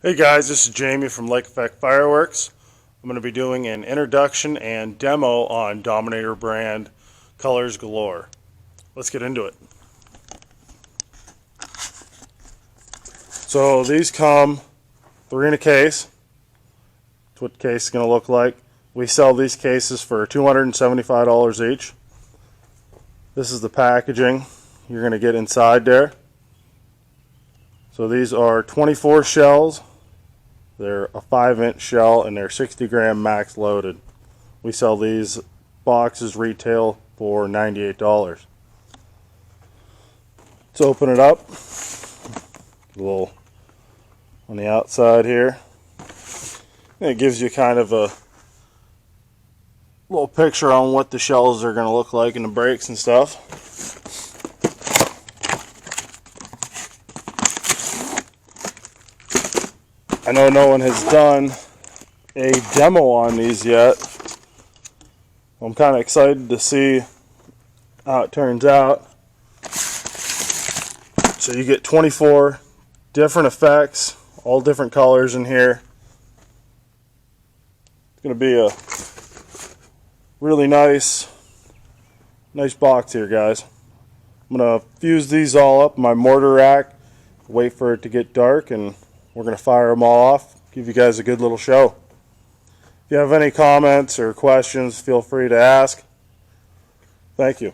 Hey guys, this is Jaime from Lake Effect Fireworks. I'm going to be doing an introduction and demo on Dominator brand Colors Galore. Let's get into it. So these come 3 in a case. That's what the case is going to look like. We sell these cases for $275 each. This is the packaging you're going to get inside there. So these are 24 shells. They're a 5-inch shell and they're 60 gram max loaded. We sell these boxes retail for $98. Let's open it up. A little on the outside here. And it gives you kind of a little picture on what the shells are going to look like and the breaks and stuff. I know no one has done a demo on these yet. I'm kind of excited to see how it turns out. So you get 24 different effects, all different colors in here. It's going to be a really nice box here, guys. I'm going to fuse these all up in my mortar rack, wait for it to get dark, and we're going to fire them all off, give you guys a good little show. If you have any comments or questions, feel free to ask. Thank you.